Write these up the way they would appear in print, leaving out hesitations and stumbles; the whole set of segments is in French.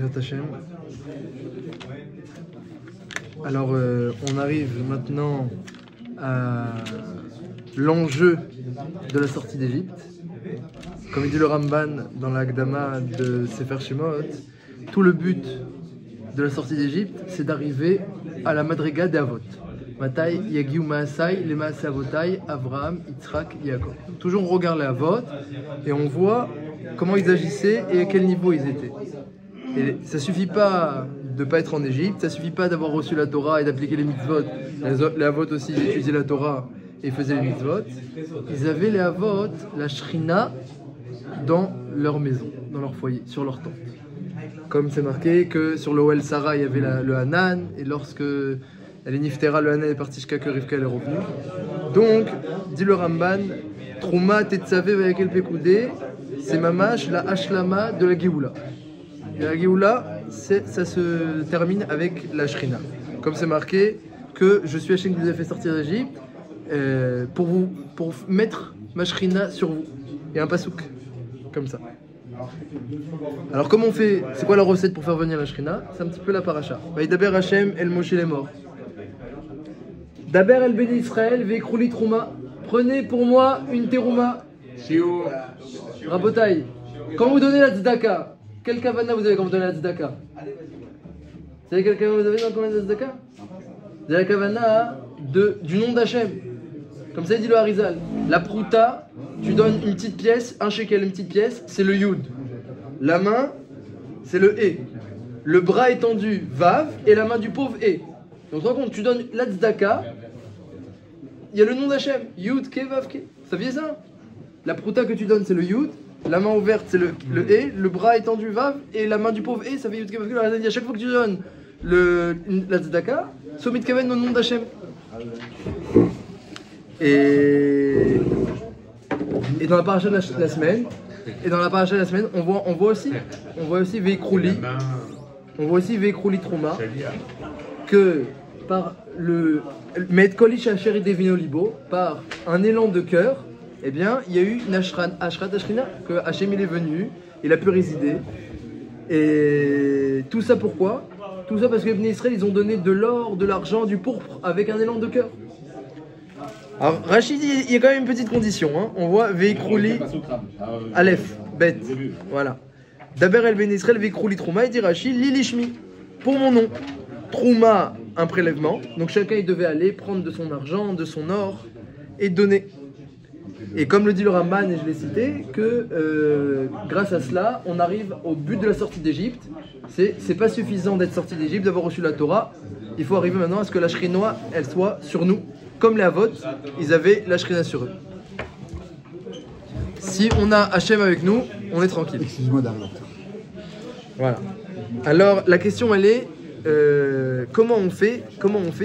Bezrat Hashem. Alors, on arrive maintenant à l'enjeu de la sortie d'Égypte. Comme il dit le Ramban dans la Hakdama de Sefer Shemot, tout le but de la sortie d'Égypte, c'est d'arriver à la Madriga des Avot. Matai, Yagiu Maasai, les Maasai Avotai, Avraham, Yitzhak, Yaakov. Toujours on regarde les Avot et on voit comment ils agissaient et à quel niveau ils étaient. Et ça suffit pas de pas être en Égypte, ça suffit pas d'avoir reçu la Torah et d'appliquer les mitzvot. Les Avot aussi ils étudiaient la Torah et faisaient les mitzvot. Ils avaient les Avot, la Shrina, dans leur maison, dans leur foyer, sur leur tente. Comme c'est marqué que sur l'Oel Sarah il y avait le Hanan, et lorsque elle est Niftera, le Hanan est parti jusqu'à que Rivka est revenue. Donc, dit le Ramban, Trouma Tetzavé Vayakel Pekoudé, c'est mamash la Hashlama de la Géoula. Et la Géoula, ça se termine avec la Shrina. Comme c'est marqué que je suis Hachem qui vous a fait sortir d'Égypte pour mettre ma Shrina sur vous. Et un pasouk, comme ça. Alors comment on fait? C'est quoi la recette pour faire venir la Shrina? C'est un petit peu la paracha. Vaïdaber Hashem el Moshe les morts. Daber el Béni Israël veikrouli trouma. Prenez pour moi une terouma. Rabotai. Quand vous donnez la tzedaka, quel kavana vous avez quand vous donnez la tzedaka? Vous savez quel kavana vous avez quand vous donnez la tzedaka? C'est la kavana du nom d'Hachem. Comme ça dit le Harizal. La prouta, tu donnes une petite pièce, un shekel, une petite pièce, c'est le yud. La main, c'est le e. Le bras étendu, vav, et la main du pauvre e. Donc tu te rends compte, tu donnes la tzedaka, il y a le nom d'Hachem, yud, ke, vav, ke. Ça vient ça? La prouta que tu donnes, c'est le yud. La main ouverte, c'est le e. Le bras étendu, vav, et la main du pauvre e, ça fait yud, ke, vav, ke. Alors, à chaque fois que tu donnes la tzedaka, somit kaven au nom d'Hachem. Et dans la paracha de la semaine, on voit aussi Veikrouli, Trouma, que par le Met Kolish Asher Devino Libo, par un élan de cœur, eh bien, il y a eu une Ashrat Ashrina, que Hachem il est venu, il a pu résider. Et tout ça pourquoi? Tout ça parce que les Bnei Israël, ils ont donné de l'or, de l'argent, du pourpre, avec un élan de cœur. Alors, Rachid, il y a quand même une petite condition. Hein. On voit Veikrouli, Aleph, Bet. Voilà. Daber el Ben Israël, Veikrouli Trouma, il dit Rachid, Lilishmi, pour mon nom. Trouma, un prélèvement. Donc chacun il devait aller prendre de son argent, de son or et donner. Et comme le dit le Ramban, et je l'ai cité, que grâce à cela, on arrive au but de la sortie d'Égypte. C'est pas suffisant d'être sorti d'Égypte, d'avoir reçu la Torah. Il faut arriver maintenant à ce que la Shrina, elle soit sur nous. Comme les Avot, ils avaient la Shrina sur eux. Si on a Hachem avec nous, on est tranquille. Excuse-moi d'arriver. Voilà. Alors la question elle est comment on fait,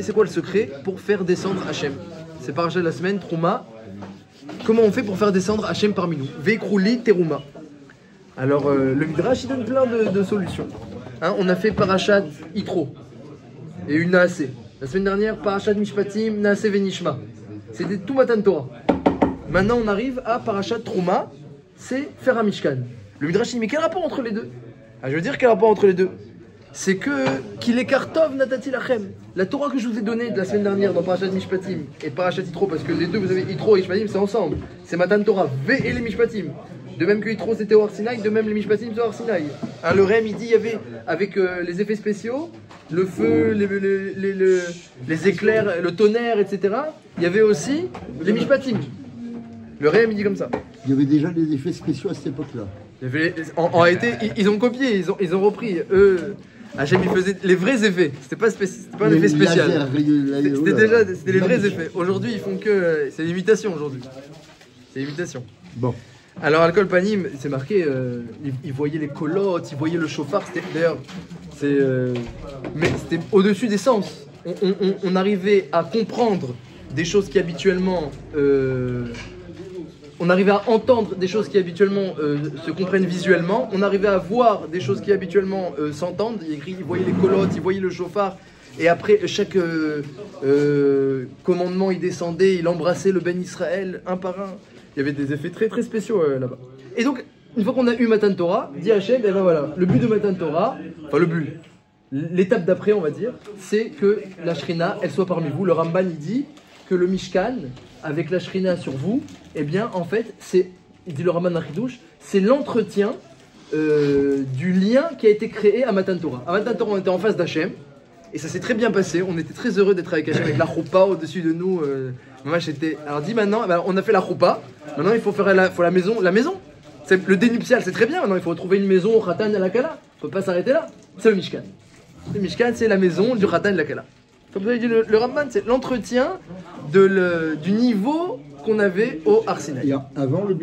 c'est quoi le secret pour faire descendre Hachem? C'est paracha de la semaine, Trouma. Comment on fait pour faire descendre Hachem parmi nous? Veikrouli Teruma. Alors le Midrash il donne plein de solutions. Hein, on a fait parachat Yitro et une Naaseh. La semaine dernière, Parashat Mishpatim, Naaseh Venishma. C'était tout Matan Torah. Maintenant, on arrive à Parashat Trouma, c'est faire un Mishkan. Le Midrash dit, mais quel rapport entre les deux? Je veux dire, quel rapport entre les deux? C'est qu'il est Kartov Natati Lachem. La Torah que je vous ai donnée de la semaine dernière dans Parashat Mishpatim et Parashat Yitro, parce que les deux, vous avez Yitro et Mishpatim, c'est ensemble. C'est Matan Torah, V et les Mishpatim. De même que Yitro c'était au Har Sinaï, de même les Mishpatim c'est au Har Sinaï. Hein, le Rem il dit il y avait avec les effets spéciaux, le feu, les éclairs, le tonnerre, etc. Il y avait aussi les Mishpatim. Le Rem il dit comme ça. Il y avait déjà des effets spéciaux à cette époque-là. En réalité, ils ont copié, ils ont repris. Eux, Hachem il faisait les vrais effets. C'était pas un effet spécial. C'était les vrais effets. Aujourd'hui ils font que c'est l'imitation aujourd'hui. C'est l'imitation. Bon. Alors, Al Kol Panim, c'est marqué, ils voyaient les colottes, ils voyaient le chauffard, d'ailleurs, mais c'était au-dessus des sens. On arrivait à comprendre des choses qui habituellement... on arrivait à entendre des choses qui habituellement se comprennent visuellement, on arrivait à voir des choses qui habituellement s'entendent. Ils voyaient les colottes, ils voyaient le chauffard, et après chaque commandement, il descendait, il embrassait le Ben Israël un par un. Il y avait des effets très très spéciaux là-bas. Et donc, une fois qu'on a eu Matan Torah, dit Hachem, et ben voilà, le but de Matan Torah, enfin le but, l'étape d'après on va dire, c'est que la Shrina, elle soit parmi vous. Le Ramban il dit que le Mishkan, avec la Shrina sur vous, eh bien en fait, c'est, il dit le Ramban Nachidouche, c'est l'entretien du lien qui a été créé à Matan Torah. À Matan Torah, on était en face d'Hachem, et ça s'est très bien passé, on était très heureux d'être avec Hachem, avec la choupa au-dessus de nous. Alors dit maintenant, ben, on a fait la choupa, maintenant il faut faire la maison. Le dénuptial, c'est très bien. Maintenant, il faut retrouver une maison au Khatan et à la Kala. On ne peut pas s'arrêter là. C'est le Mishkan. Le Mishkan, c'est la maison du Khatan et de la Kala. Comme vous avez dit, le Ramban, c'est l'entretien du niveau qu'on avait au Har Sinaï. Avant le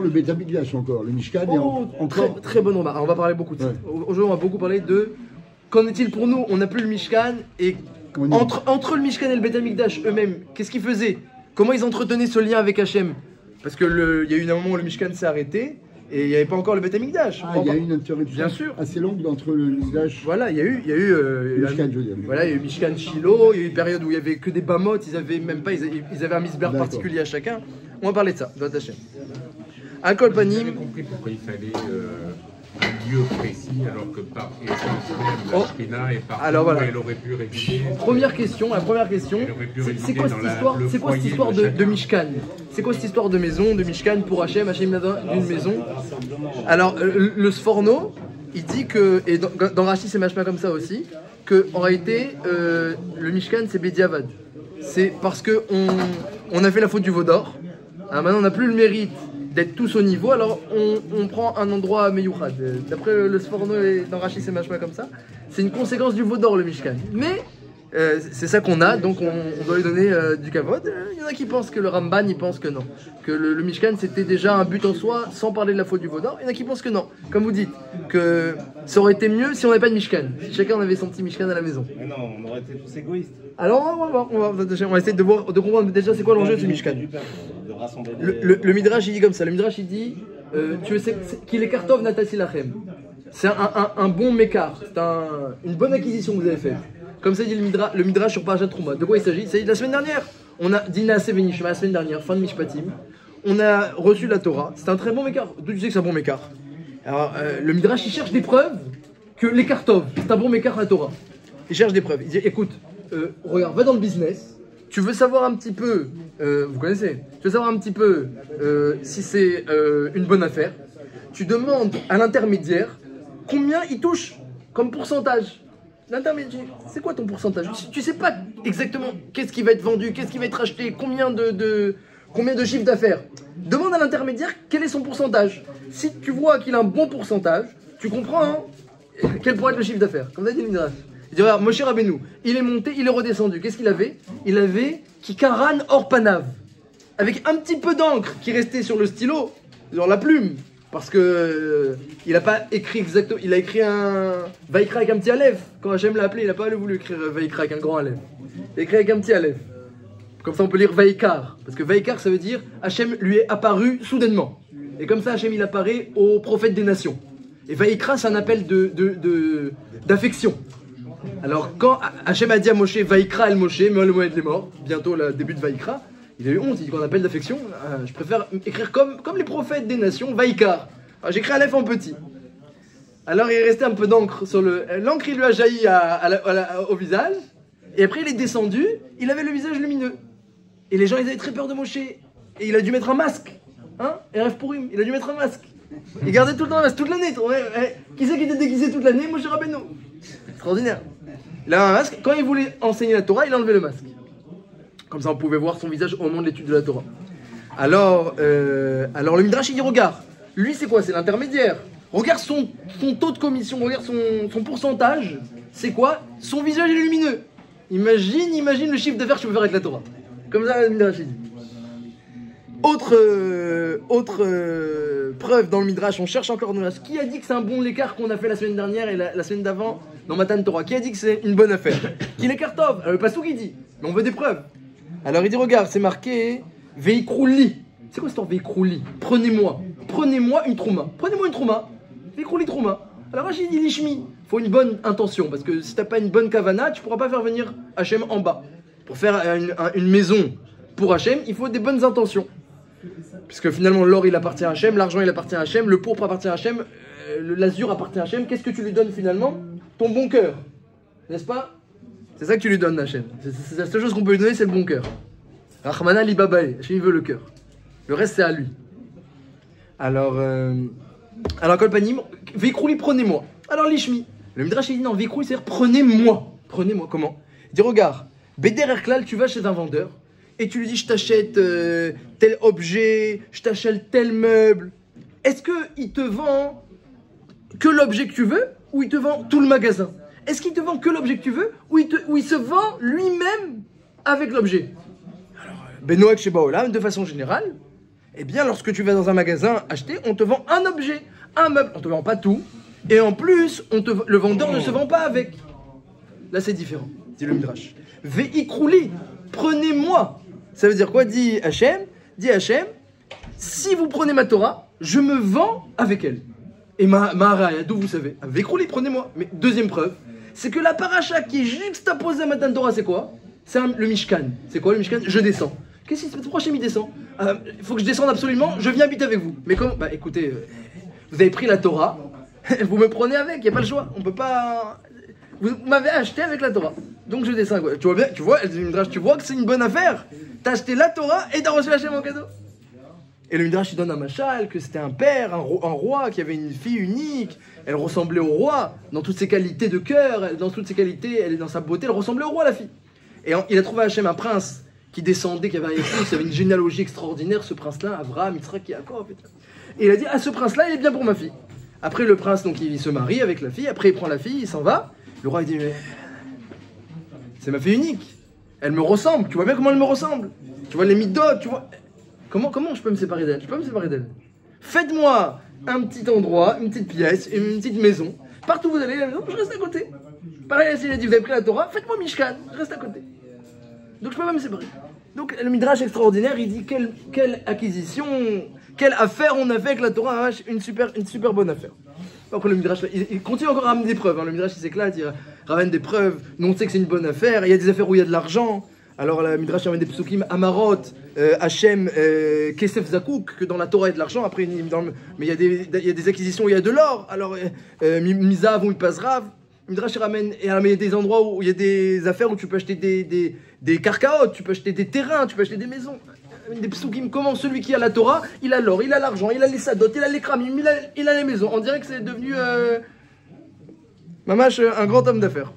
Beth Amikdash encore, le Mishkan est encore... Très bonne remarque. On va parler beaucoup de ça. Aujourd'hui, on va beaucoup parler de... Qu'en est-il pour nous? On n'a plus le Mishkan. Et entre le Mishkan et le Beth Amikdash eux-mêmes, qu'est-ce qu'ils faisaient? Comment ils entretenaient ce lien avec Hachem? Parce qu'il y a eu un moment où le Mishkan s'est arrêté et il n'y avait pas encore le Beth Amikdash. Il y a eu une interruption assez longue entre le Mikdash. Voilà, il y a eu Mishkan, je veux dire. Voilà, il y a eu Mishkan Shiloh, il y a eu une période où il n'y avait que des Bamot, ils avaient un misber particulier à chacun. On va parler de ça, de Hachem. Un Kolpanim. J'ai compris pourquoi il fallait un lieu précis, alors que par essence même, la Shrina est partout, elle aurait pu résider. La première question, c'est quoi cette histoire de Mishkan? C'est quoi cette histoire de maison, de Mishkan pour Hachem? Hachem a d'une maison. Alors, le Sforno, il dit que, et dans Rashi c'est machma comme ça aussi, que en réalité, le Mishkan c'est Bediavad. C'est parce qu'on a fait la faute du veau d'or. Maintenant, on n'a plus le mérite d'être tous au niveau, alors on prend un endroit meyouchad. D'après le Sforno et dans Rashi c'est machma comme ça, c'est une conséquence du veau d'or le Mishkan. Mais c'est ça qu'on a, donc on doit lui donner du kavod. Il y en a qui pensent que le Ramban, il pense que non. Que le Mishkan c'était déjà un but en soi, sans parler de la faute du veau d'or. Il y en a qui pensent que non. Comme vous dites, que ça aurait été mieux si on n'avait pas de Mishkan. Si chacun avait son petit Mishkan à la maison. Mais non, on aurait été tous égoïstes. Alors on va essayer de comprendre déjà c'est quoi l'enjeu de ce Mishkan. Le Midrash il dit comme ça, le Midrash il dit tu sais qu'il est kartov natasi lachem. C'est un bon mécart, c'est une bonne acquisition que vous avez faite. Comme ça dit le Midrash sur Parashat Trouma. De quoi il s'agit? Il s'agit de la semaine dernière. On a dit Naaseh Venishma la semaine dernière, fin de Mishpatim. On a reçu la Torah, c'est un très bon mécart. D'où tu sais que c'est un bon mécart? Alors le Midrash il cherche des preuves que les kartov, c'est un bon mécart la Torah. Il cherche des preuves, il dit écoute, regarde, va dans le business. Tu veux savoir un petit peu, vous connaissez, tu veux savoir un petit peu si c'est une bonne affaire. Tu demandes à l'intermédiaire combien il touche comme pourcentage. L'intermédiaire, c'est quoi ton pourcentage? Tu sais pas exactement qu'est-ce qui va être vendu, qu'est-ce qui va être acheté, combien de chiffre d'affaires. Demande à l'intermédiaire quel est son pourcentage. Si tu vois qu'il a un bon pourcentage, tu comprends hein, quel pourrait être le chiffre d'affaires. Comme ça dit le Midrash. Il dit, regarde, Moshe Rabbeinu, il est monté, il est redescendu. Qu'est-ce qu'il avait? Il avait Kikaran or panav. Avec un petit peu d'encre qui restait sur le stylo, sur la plume. Parce que il n'a pas écrit exactement. Il a écrit un Vaikra avec un petit Aleph. Quand Hachem l'a appelé, il n'a pas voulu écrire Vaikra avec un grand Aleph. Il a écrit avec un petit Aleph. Comme ça, on peut lire Vaikar. Parce que Vaikar, ça veut dire Hachem lui est apparu soudainement. Et comme ça, Hachem il apparaît au prophète des nations. Et Vaikra, c'est un appel d'affection. Alors, quand Hachem a dit à Moshe, Vaikra el Moshe, mais le Moed est mort, bientôt le début de Vaikra, il a eu honte, il dit qu'on appelle d'affection. Je préfère écrire comme les prophètes des nations, Vaikar. J'écris Aleph en petit. Alors, il est resté un peu d'encre sur le. L'encre, il lui a jailli au visage, et après, il est descendu, il avait le visage lumineux. Et les gens, ils avaient très peur de Moshe. Et il a dû mettre un masque. Hein, RF Pourim, il a dû mettre un masque. Il gardait tout le temps un masque, toute l'année. Qui c'est qui était déguisé toute l'année? Moshe Rabbeinu. Extraordinaire. Il avait un masque. Quand il voulait enseigner la Torah, il enlevait le masque. Comme ça, on pouvait voir son visage au moment de l'étude de la Torah. Alors le Midrash, il dit, regarde. Lui, c'est quoi? C'est l'intermédiaire. Regarde son taux de commission, regarde son pourcentage. C'est quoi? Son visage est lumineux. Imagine le chiffre d'affaires que tu peux faire avec la Torah. Comme ça, le Midrash, il dit. Autre preuve dans le Midrash, on cherche encore dans Qui a dit que c'est un bon écart qu'on a fait la semaine dernière et la semaine d'avant dans Matan Torah? Qui a dit que c'est une bonne affaire? Qui l'écarte? Pas tout qui dit, mais on veut des preuves. Alors il dit, regarde, c'est marqué Veikrouli. C'est quoi cette histoire Veikrouli? Prenez-moi une trouma. Prenez-moi une trouma. Veikrouli trouma. Alors Rachid dit Lishmi. Faut une bonne intention, parce que si t'as pas une bonne kavana, tu pourras pas faire venir Hachem en bas. Pour faire une maison pour Hachem, il faut des bonnes intentions. puisque finalement l'or il appartient à Hachem, l'argent il appartient à Hachem, le pourpre appartient à Hachem, l'azur appartient à Hachem, qu'est-ce que tu lui donnes finalement? Ton bon cœur, n'est-ce pas? C'est ça que tu lui donnes à Hachem. C'est la seule chose qu'on peut lui donner, c'est le bon cœur. Rahmana li babae, Hachem il veut le cœur. Le reste c'est à lui. Alors Kolpanim, Vikrouli, prenez-moi. Alors l'Ishmi, le Midrash il dit non, Vikrouli c'est-à-dire prenez-moi. Prenez-moi, comment? Il dit regarde, Beder Erklal, tu vas chez un vendeur et tu lui dis je t'achète tel objet, je t'achète tel meuble. Est-ce qu'il te vend que l'objet que tu veux ou il te vend tout le magasin? Est-ce qu'il te vend que l'objet que tu veux ou il se vend lui-même avec l'objet? Alors, Benoak chez Baolam, de façon générale, eh bien, lorsque tu vas dans un magasin acheter, on te vend un objet, un meuble. On ne te vend pas tout. Et en plus, le vendeur ne se vend pas avec. Là, c'est différent, dit le Midrash. Veikrouli, prenez-moi. Ça veut dire quoi? Dit Hachem, si vous prenez ma Torah, je me vends avec elle. Et Maharaya, d'où vous savez? Veikrouli, prenez-moi. Mais deuxième preuve, c'est que la paracha qui est juxtaposée à Matan Torah, c'est quoi? C'est le Mishkan. C'est quoi le Mishkan? Je descends. Qu'est-ce qui se passe? Pourquoi Hachem il descend? Il faut que je descende absolument, je viens habiter avec vous. Mais comment? Bah écoutez, vous avez pris la Torah, vous me prenez avec, il n'y a pas le choix. On peut pas. Vous m'avez acheté avec la Torah. Donc je descends. Quoi. Tu vois bien, tu vois que c'est une bonne affaire. T'as acheté la Torah et t'as reçu Hachem en cadeau. Et le Midrash il donne un machal que c'était un père, un roi qui avait une fille unique. Elle ressemblait au roi dans toutes ses qualités de cœur, dans toutes ses qualités, dans sa beauté, elle ressemblait au roi la fille. Et il a trouvé à Hachem un prince qui descendait, qui avait un époux, qui avait une généalogie extraordinaire, ce prince-là, Abraham, Yitzhak, Yaakov. Et il a dit, ah ce prince-là, il est bien pour ma fille. Après le prince, donc il se marie avec la fille, après il prend la fille, il s'en va. Le roi il dit, mais c'est ma fille unique, elle me ressemble, tu vois bien comment elle me ressemble. Tu vois les midotes, tu vois. Comment je peux me séparer d'elle? Je peux pas me séparer d'elle. Faites-moi un petit endroit, une petite pièce, une petite maison. Partout où vous allez, la maison, je reste à côté. Pareil, il a dit, vous avez pris la Torah, faites-moi Mishkan, je reste à côté. Donc je peux pas me séparer. Donc le Midrash extraordinaire, il dit quelle acquisition, quelle affaire on a fait avec la Torah, une super bonne affaire. Après le Midrash, il continue encore à ramener des preuves. Hein. Le Midrash il s'éclate, il ramène des preuves. Nous on sait que c'est une bonne affaire. Il y a des affaires où il y a de l'argent. Alors le Midrash ramène des psukim Amarot, Hachem, Kesef Zakouk, que dans la Torah il y a de l'argent. Après, mais il y a des acquisitions où il y a de l'or. Alors Mizav ou Pazrav. Midrash ramène, et il y a des endroits où il y a des affaires où tu peux acheter des carcaotes, tu peux acheter des terrains, tu peux acheter des maisons. Des psukim, comment celui qui a la Torah, il a l'or, il a l'argent, il a les sadot, il a les kramim, il a les maisons. On dirait que c'est devenu Mamash, un grand homme d'affaires.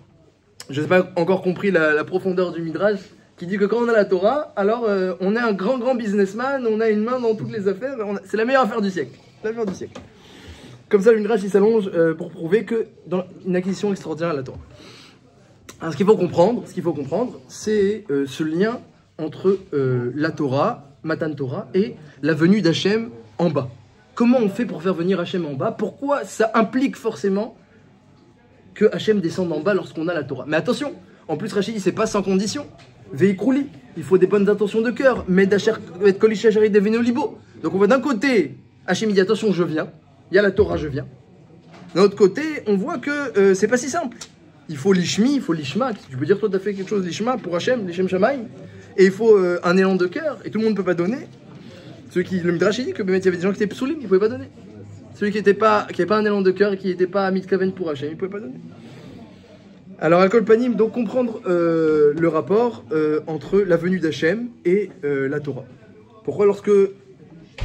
Je n'ai pas encore compris la profondeur du Midrash qui dit que quand on a la Torah, alors on est un grand businessman, on a une main dans toutes les affaires, c'est la meilleure affaire du siècle. Comme ça, le Midrash il s'allonge pour prouver que dans une acquisition extraordinaire à la Torah. Alors, ce qu'il faut comprendre, c'est ce lien entre la Torah, Matan Torah, et la venue d'Hachem en bas. Comment on fait pour faire venir Hachem en bas? Pourquoi ça implique forcément que Hachem descende en bas lorsqu'on a la Torah? Mais attention, en plus Rachid dit c'est pas sans condition. Veikrouli, il faut des bonnes intentions de cœur. Mais d'Acher et Kolishachari devenu libo. Donc on voit d'un côté, Hachem dit attention, je viens. Il y a la Torah, je viens. D'un autre côté, on voit que c'est pas si simple. Il faut l'ishmi, il faut l'ishma. Tu peux dire toi tu as fait quelque chose l'ishma pour Hachem, l'Ishem Shamaim. Et il faut un élan de cœur, et tout le monde ne peut pas donner. Le Midrash dit que il y avait des gens qui étaient psoulim, ils ne pouvaient pas donner. Celui qui n'avait pas un élan de cœur et qui n'était pas mitkaven pour Hachem, il ne pouvait pas donner. Alors, Al-Kol Panim, donc comprendre le rapport entre la venue d'Hachem et la Torah. Pourquoi lorsque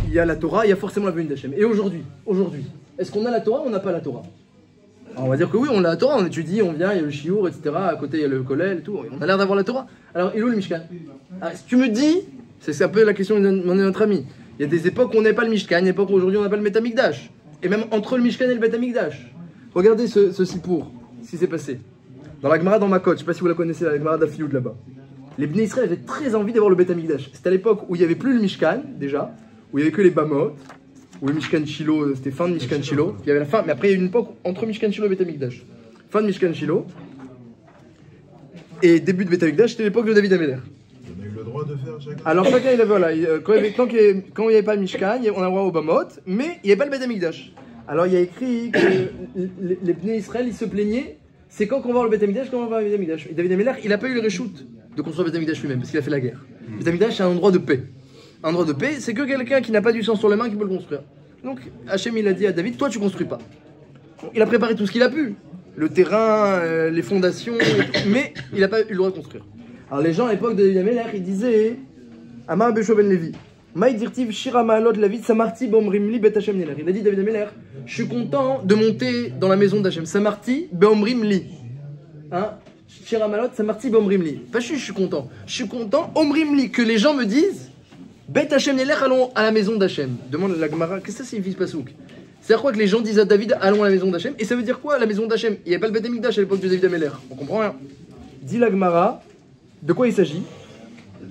il y a la Torah, il y a forcément la venue d'Hachem. Et aujourd'hui, est-ce qu'on a la Torah ou on n'a pas la Torah? Alors on va dire que oui, on a la Torah, on étudie, on vient, il y a le Shiur, etc. À côté, il y a le Kollel et tout. On a l'air d'avoir la Torah. Alors, il est où le Mishkan? Si tu me dis, c'est un peu la question de notre ami. Il y a des époques où on n'avait pas le Mishkan, des époques où aujourd'hui on n'a pas le Bet Amikdash. Et même entre le Mishkan et le Bet Amikdash. Regardez ce sipour, ce qui s'est passé. Dans la Gemara dans Makot, je ne sais pas si vous la connaissez, la Gemara d'Afioud là-bas. Les Bnei Israël avaient très envie d'avoir le Bet Amikdash. C'était à l'époque où il n'y avait plus le Mishkan, déjà, où il n'y avait que les Bamot, où le Mishkan Shiloh, c'était fin de Mishkan Shiloh. Il y avait la fin, mais après il y a eu une époque entre Mishkan Shiloh et Bet Amikdash. Fin de Mishkan Shiloh. Et début de Bet Amikdash, c'était l'époque de David Améler. On a eu le droit de faire chacun. Alors chacun il avait, voilà, quand il n'y avait pas le Mishkan, on a le droit au Bamot, mais il n'y avait pas le Bet Amikdash. Alors il y a écrit que les Bnei Israël ils se plaignaient, c'est quand qu'on va voir le Bet Amikdash, quand on va voir le Bet Amikdash. Et David Améler, il n'a pas eu le reshoot de construire le Bet Amikdash lui-même, parce qu'il a fait la guerre. Le Bet Amikdash c'est un endroit de paix. un droit de paix, c'est que quelqu'un qui n'a pas du sang sur les mains qui peut le construire. Donc Hachem il a dit à David, toi tu construis pas. Donc, il a préparé tout ce qu'il a pu, le terrain, les fondations, mais il n'a pas eu le droit de construire. Alors les gens à l'époque de David Améler, ils disaient, Amar Besho ben Levi, Maïdirtiv Shira Maalot Lavid Samarti Beomrim Li Bet Hachem Neler. Il a dit David Améler, je suis content de monter dans la maison d'Hachem. Samarti Beomrim Li. Hein? Shira Maalot Samarti Beomrim Li. Pas je suis content. Je suis content, Omrim Li, que les gens me disent, Bet Hachem Neler, allons à la maison d'Hachem. Demande la Gemara, qu'est-ce que ça signifie ce pasouk? C'est-à-dire quoi que les gens disent à David, allons à la maison d'Hachem? Et ça veut dire quoi, la maison d'Hachem? Il n'y avait pas le Beth Amikdash à l'époque de David Améler. On comprend rien. Dit la Gemara, de quoi il s'agit?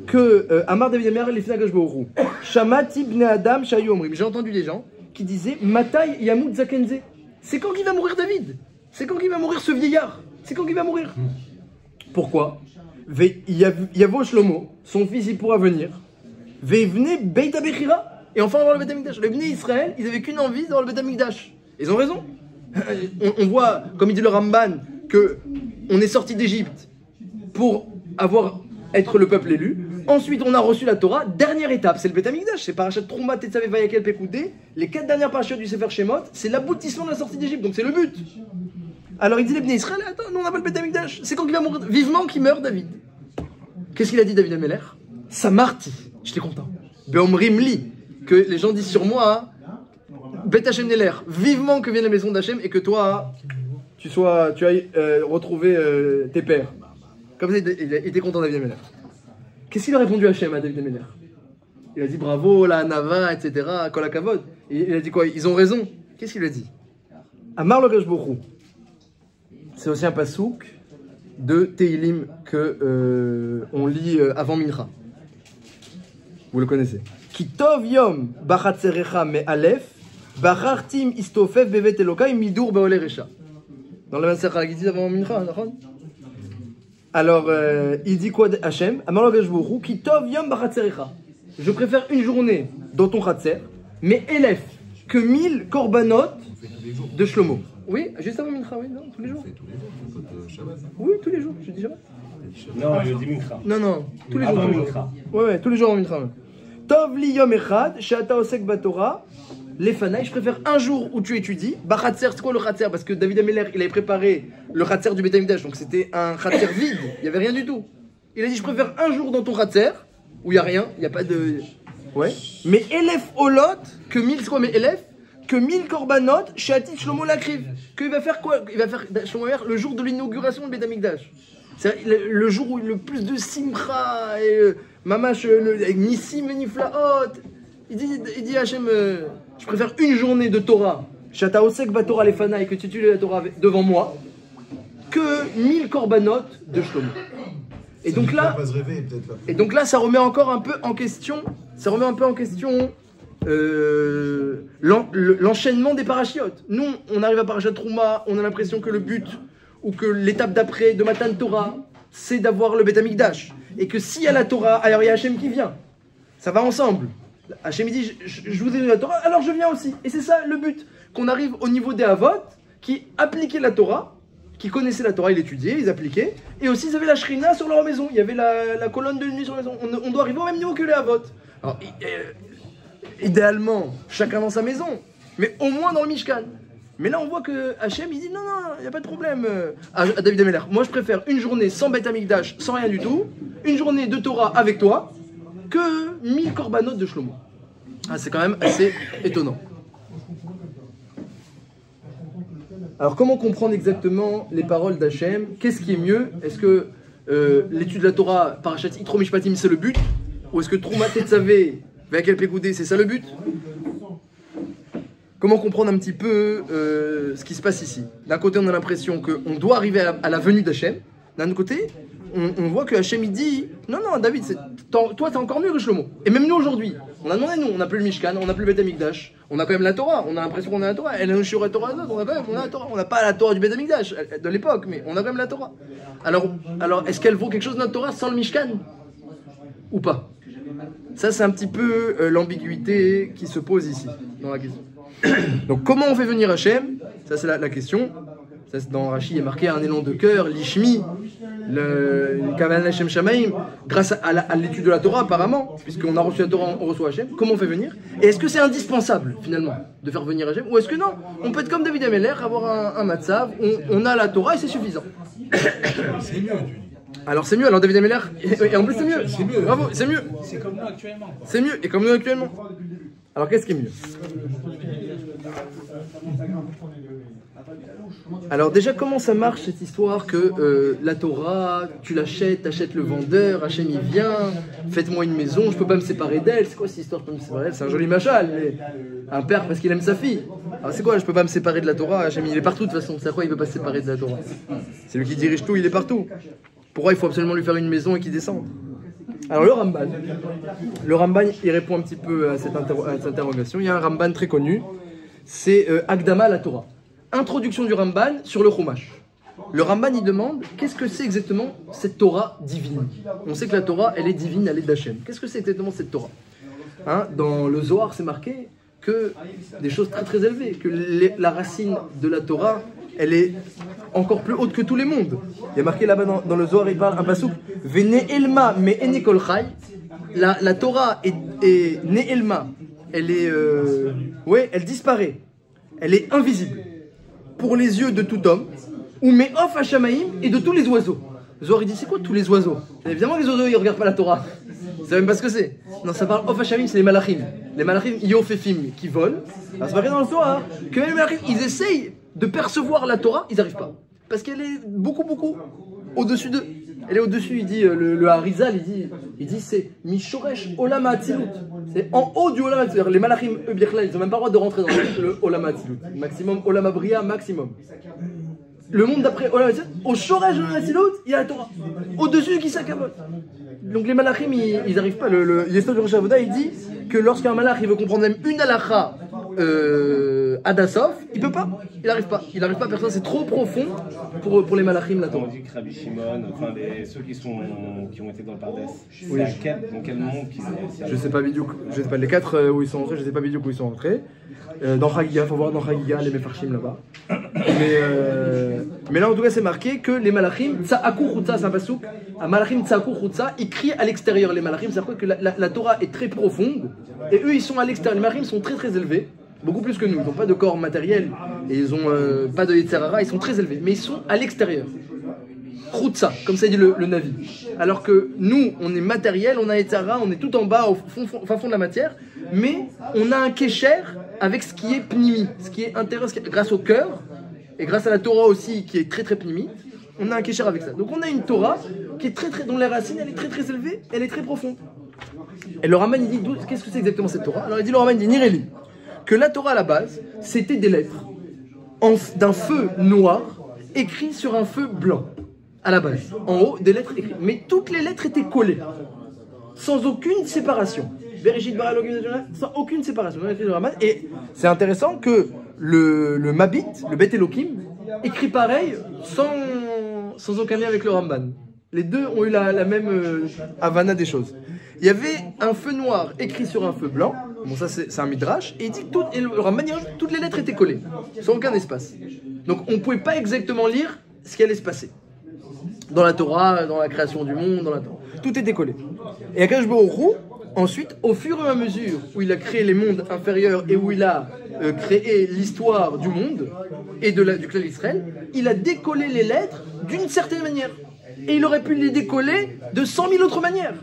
Que Amar David Améler, les Finagash Bohru. Shamati Bne Adam Shayu Omrim. J'ai entendu des gens qui disaient, Matai Yamut Zakenze. C'est quand qu'il va mourir David? C'est quand qu'il va mourir ce vieillard? C'est quand qu'il va mourir? Pourquoi? Yavo Shlomo, son fils, il pourra venir. Veivne Beita Bechira. Et enfin, avoir le Beth Amikdash. Les Bnei Israël, ils n'avaient qu'une envie d'avoir le Beth Amikdash. Ils ont raison. On voit, comme il dit le Ramban, qu'on est sorti d'Égypte pour être le peuple élu. Ensuite, on a reçu la Torah. Dernière étape, c'est le Beth Amikdash. C'est Parashat Trouma, Tetzavé, Vayakel, Pekoudé. Les 4 dernières parachutes du Sefer Shemot, c'est l'aboutissement de la sortie d'Égypte. Donc c'est le but. Alors il dit les Bnei Israël, attends, nous on n'a pas le Beth Amikdash. C'est quand qu'il va mourir? Vivement qu'il meurt, David. Qu'est-ce qu'il a dit, David Améler? Samarti. J'étais content. Beomrim Li. Que les gens disent sur moi, Beth Hachem Neler, vivement que vienne la maison d'Hachem et que toi, tu ailles retrouver tes pères. Comme ça, il était content David Améler. Qu'est-ce qu'il a répondu Hachem à David Améler? Il a dit bravo, la Nava, etc., Kol HaKavod. Il a dit quoi? Ils ont raison. Qu'est-ce qu'il a dit? Amar lo Kadosh Baruch Hu. C'est aussi un pasouk de Teilim que on lit avant Mincha. Vous le connaissez. Kitov yom bachatzerecha me alef bachartim istofef bevet elokai midur beole resha. Dans la Maser Hagidit avant Mincha, d'accord? Alors il dit quoi Hachem? Amar lo Kadosh Baruch Hu, Kitov yom bachatzerecha. Je préfère une journée dans ton chatzer, mais élève que 1000 korbanot de Shlomo. Oui, juste avant Mincha, oui, non, tous les jours. Oui, tous les jours, je dis Shabbat. Non, il dit Mincha. Non, tous les jours. Avant Mincha. Ouais, tous les jours en Mincha. Tov li yom echad, she'ata osek batorah, lefanaï, je préfère un jour où tu étudies. Bachatzer, c'est quoi le chatzer? Parce que David Améler, il avait préparé le chatzer du Beth Amikdash, donc c'était un chatzer vide, il n'y avait rien du tout. Il a dit, je préfère un jour dans ton chatzer, où il n'y a rien, il n'y a pas de... Ouais. Mais élève olot, que 1000, c'est quoi, mais élève? Que 1000 korbanot, she'atit Shlomo lakriv. Qu'il va faire quoi? Il va faire Shlomo le jour de l'inauguration du Beth Amikdash. C'est le jour où le plus de simcha et mamash avec nissim et niflaot. Il dit Hachem, je préfère une journée de Torah, shata osek batorah lefanaï, que tu tues la Torah devant moi, que 1000 korbanot de Shlomo. Et donc là, ça remet encore un peu en question. Ça remet un peu en question l'enchaînement des parachiotes. Nous, on arrive à Parashat Trouma, on a l'impression que le but ou que l'étape d'après de Matan Torah, c'est d'avoir le Beth Amikdash. Et que s'il y a la Torah, alors il y a Hachem qui vient. Ça va ensemble. Hachem dit, je vous ai donné la Torah, alors je viens aussi. Et c'est ça le but. Qu'on arrive au niveau des Havot, qui appliquaient la Torah, qui connaissaient la Torah, ils l'étudiaient, ils appliquaient. Et aussi, ils avaient la Shrina sur leur maison. Il y avait la colonne de nuit sur la maison. On doit arriver au même niveau que les Havot. Alors, idéalement, chacun dans sa maison. Mais au moins dans le Mishkan. Mais là, on voit que Hachem, il dit non, il n'y a pas de problème. À David Améler, moi, je préfère une journée sans Beth Amikdash, sans rien du tout, une journée de Torah avec toi, que 1000 korbanot de Shlomo. Ah, c'est quand même assez étonnant. Alors, comment comprendre exactement les paroles d'Hachem? Qu'est-ce qui est mieux? Est-ce que l'étude de la Torah, Parashat Yitro Mishpatim, c'est le but? Ou est-ce que Trouma Tetzavé, Vayakel Pekoudé, c'est ça le but? Comment comprendre un petit peu ce qui se passe ici? D'un côté, on a l'impression qu'on doit arriver à la venue d'Hachem. D'un autre côté, on voit que Hachem il dit non, David, toi t'es encore mieux que Shlomo. Et même nous aujourd'hui, on a demandé, on n'a plus le Mishkan, on n'a plus le Beth Amikdash, on a quand même la Torah, on a l'impression qu'on a la Torah. Elle est un Shura Torah, on a la Torah. On n'a pas la Torah du Beth Amikdash de l'époque, mais on a quand même la Torah. Alors est-ce qu'elle vaut quelque chose notre Torah sans le Mishkan? Ou pas? Ça, c'est un petit peu l'ambiguïté qui se pose ici, dans la question. Donc comment on fait venir Hachem? Ça c'est la question. Ça, dans Rashi il y a marqué un élan de cœur, l'ishmi. Kavan Hashem Shamaim, grâce à l'étude de la Torah apparemment, puisqu'on a reçu la Torah, on reçoit Hashem, comment on fait venir? Et est-ce que c'est indispensable finalement de faire venir Hashem? Ou est-ce que non? On peut être comme David Ameller, avoir un matzav, on a la Torah et c'est suffisant. C'est mieux, tu dis. Alors c'est mieux, alors David Ameller, et en plus c'est mieux. C'est mieux. Bravo, c'est mieux. C'est comme nous actuellement. C'est mieux, et comme nous actuellement. Alors qu'est-ce qui est mieux? Alors déjà, comment ça marche cette histoire que la Torah, tu l'achètes, t'achètes le vendeur, Hachem il vient, faites-moi une maison, je peux pas me séparer d'elle. C'est quoi cette histoire, je peux pas me séparer d'elle? C'est un joli machal, mais un père parce qu'il aime sa fille. Alors c'est quoi, je peux pas me séparer de la Torah? Hachem il est partout de toute façon, c'est à quoi il veut pas se séparer de la Torah? C'est lui qui dirige tout, il est partout. Pourquoi il faut absolument lui faire une maison et qu'il descende? Alors le Ramban il répond un petit peu à cette interrogation. Il y a un Ramban très connu, c'est Akdama à la Torah. Introduction du Ramban sur le Chumash. Le Ramban il demande qu'est-ce que c'est exactement cette Torah divine. On sait que la Torah elle est divine, elle est d'Hachem. Qu'est-ce que c'est exactement cette Torah? Dans le Zohar c'est marqué que des choses très très élevées, que la racine de la Torah elle est encore plus haute que tous les mondes. Il y a marqué là-bas dans le Zohar, il parle un pasouk Vene Elma me Enikol Chai. La Torah est Ne'elma, elle est elle disparaît, elle est invisible pour les yeux de tout homme, ou Me'of Hashamaim et de tous les oiseaux. Zohar il dit c'est quoi tous les oiseaux? Évidemment les oiseaux ils regardent pas la Torah. Vous savez même pas ce que c'est. Non, ça parle Of Hashamaim, c'est les malachim. Les malachim Yofefim qui volent. Alors c'est marqué dans le Zohar que même les malachim ils essayent de percevoir la Torah, ils n'arrivent pas. Parce qu'elle est beaucoup au-dessus d'eux. Elle est au-dessus, il dit, le Harizal, il dit c'est Mishoresh Olama Atzilut. C'est en haut du Olama Atzilut. Les malachim, eux, ils n'ont même pas le droit de rentrer dans le Olama Atzilut. Maximum, Olama Bria, maximum. Le monde d'après Olama Atzilut, au Shoresh Olama Atzilut, il y a la Torah. Au-dessus qui s'accavote. Donc les malachim, ils n'arrivent pas. Le Yesod du Rosh Havoda, il dit que lorsqu'un malach, il veut comprendre même une halakha, Adasov, il peut pas, il n'arrive pas, personne, c'est trop profond pour les malachim la Torah. On dit que Rabbi Shimon, enfin ceux qui ont été dans le Pardes, c'est dans quel monde qu'ils Je sais pas les 4 où ils sont rentrés, je sais pas où ils sont rentrés. Dans Chagiga, il faut voir dans Chagiga les Mefarshim là-bas. Mais là en tout cas c'est marqué que les malachim, Tsa'aku Chutza, c'est un pasouk, un malachim Tsa'aku Chutza, ils crient à l'extérieur. Les malachim, c'est quoi que la Torah est très profonde et eux ils sont à l'extérieur. Les malachim sont très très élevés. Beaucoup plus que nous, ils n'ont pas de corps matériel et ils n'ont pas de Yetzirara, ils sont très élevés, mais ils sont à l'extérieur. Chutza, comme ça dit le Navi. Alors que nous, on est matériel, on a Yetzirara, on est tout en bas, au fin fond de la matière, mais on a un kesher avec ce qui est pnimi, ce qui est intérieur, grâce au cœur et grâce à la Torah aussi qui est très très pnimi, on a un kesher avec ça. Donc on a une Torah qui est dont la racine elle est très très élevée, elle est très profonde. Et le Raman il dit qu'est-ce que c'est exactement cette Torah? Alors il dit le Raman dit Nireli. Que la Torah à la base, c'était des lettres d'un feu noir écrit sur un feu blanc. À la base, en haut, des lettres écrites. Mais toutes les lettres étaient collées, sans aucune séparation. Sans aucune séparation. Et c'est intéressant que le Mabit, le Bet Elohim, écrit pareil, sans aucun lien avec le Ramban. Les deux ont eu la même Havana des choses. Il y avait un feu noir écrit sur un feu blanc. Bon, ça c'est un midrash. Et il dit que le Ramban dit que toutes les lettres étaient collées, sans aucun espace. Donc on ne pouvait pas exactement lire ce qui allait se passer. Dans la Torah, dans la création du monde, dans la Torah. Tout était collé. Et Akadosh Baruch Hu, ensuite, au fur et à mesure où il a créé les mondes inférieurs et où il a créé l'histoire du monde et du clan d'Israël, il a décollé les lettres d'une certaine manière. Et il aurait pu les décoller de 100 000 autres manières.